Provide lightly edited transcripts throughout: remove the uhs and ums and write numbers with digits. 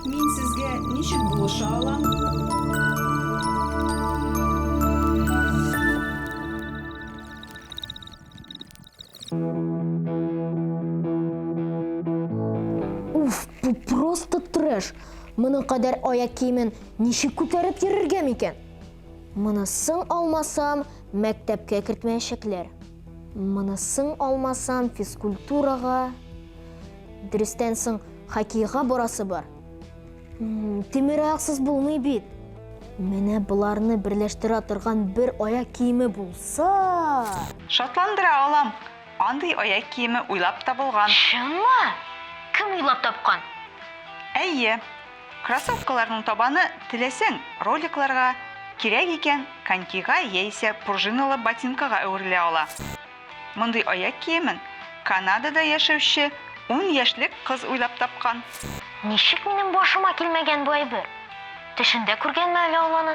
Мин сезгә ничек булыша алам? Уф, bu просто трэш. Моның кадәр аяк киемен ничек күтәреп йөрергә микән? Монысын алмасам, мәктәпкә кертмәячәкләр. Монысын алмасам, физкультурага, дөрестән соң хоккейга барасы бар. Тимер аяксыз булмый бит. Менә буларны берләштерә торган бер аяк киеме булса... Шатландыра алам. Андый аяк киеме уйлап табылган. Чынмы? Кем уйлап тапкан? Әйе. Кроссовкаларның табаны теләсәң роликларга, кирәк икән конькига яисә пружиналы ботинкага әверелә ала. Мондый аяк киемен Канадада яшәүче 10 яшьлек кыз уйлап тапкан. Ничек минем башыма килмәгән бу әйбер? Төшендә күргәнме әле аланы?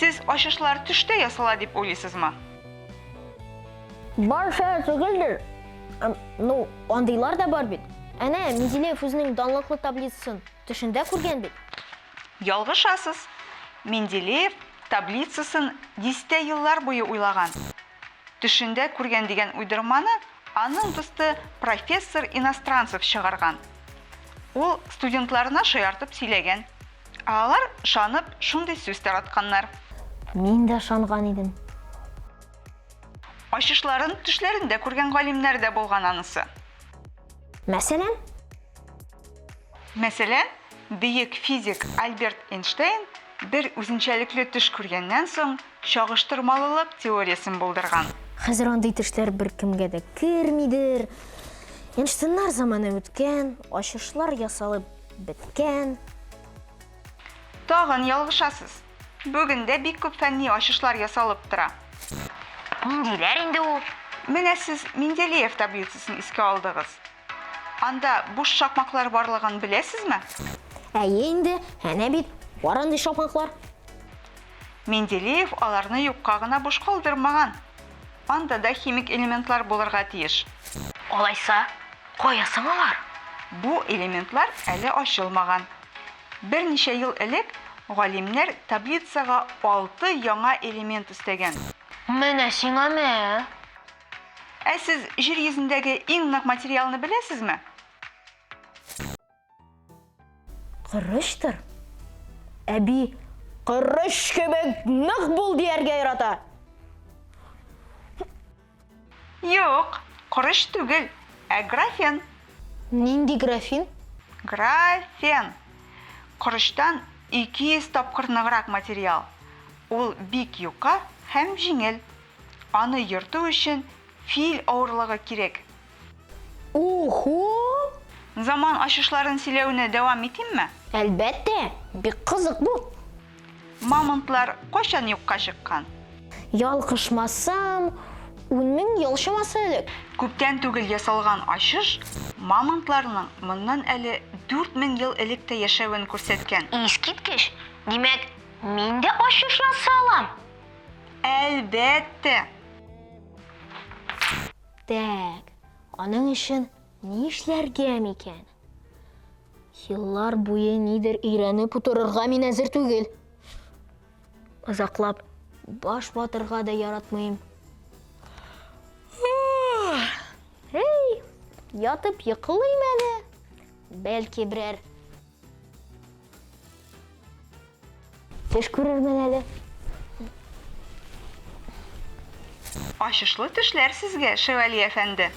Сез ачышлар төштә ясала дип уйлыйсызмы? Барша түгелдер. Ну, андыйлар да бар бит. Әнә, Менделеев үзенең данлыклы таблицасын төшендә күргән бит. Ялгышасыз. Менделеев таблицасын 10 еллар буе уйлаган. Төшендә күргән дигән уйдырманы аның дусты профессор Иностранцев чыгарган. Ул студентларына шаяртып сөйләгән. Алар шанып шундый сүз таратканнар. Мин дә шанган идем. Ачышларын төшләрендә күргән галимнәр дә булган анысы. Мәсәлән, Мәсәлән, бөек физик Альберт Эйнштейн бер үзенчәлекле төш күргәннән соң чагыштырмалылык теориясын булдырган. хәзер андый төшләр беркемгә дә кермидер. Эйнштейннар заманы үткән, ачышлар ясалып беткән. Тагын ялгышасыз. Бүген дә бик күп фәнни ачышлар ясалып тора. Ниндиләр инде ул? Менә сез Менделеев таблицасын искә алдыгыз. Анда буш шакмаклар барлыгын беләсезме? Әйе инде, әнә бит, бар андый шапмаклар. Менделеев аларны юкка гына буш калдырмаган. Анда да химик элементлар булырга тиеш. Алайса, кая алар? Бу элементлар әле ачылмаган. Берничә ел элек галимнәр таблицага 6 яңа элемент үстәгән. Менә сиңа мә. Ә сез җир йөзендәге иң нык материалны беләсезме? Кырыштыр. Әби, кырыш кебек нык бул дияргә ярата. Юк, корыш түгел, ә графен. Нинди графин? Графен. Корыштан 200 тапкыр ныграк материал. Ул бик юка һәм җиңел. Аны йөртү өчен фил авырлыгы кирәк. Уху! Заман ачышларын сөйләүне дәвам итимме? Әлбәттә, бик кызык бу. Мамонтлар кайчан юкка чыккан? Ялкышмасам, 10,000 ел чамасы элек. Күптән түгел ясалган ачыш мамонтларның моннан әле 4000 ел элек тә яшәвен күрсәткән. Искиткеч, димәк, мин дә ачыш ясалам. Әлбәттә. Так, аның өчен ни эшләргә микән? Еллар буе нидер өйрәнеп утырырга мин әзер түгел. Озаклап баш батырга да яратмыйм. Эй, ятып йокылыйм әле. Бәлки берәр төш күрермен әле. Ачышлы төшләр сезгә, Шевали әфәнде.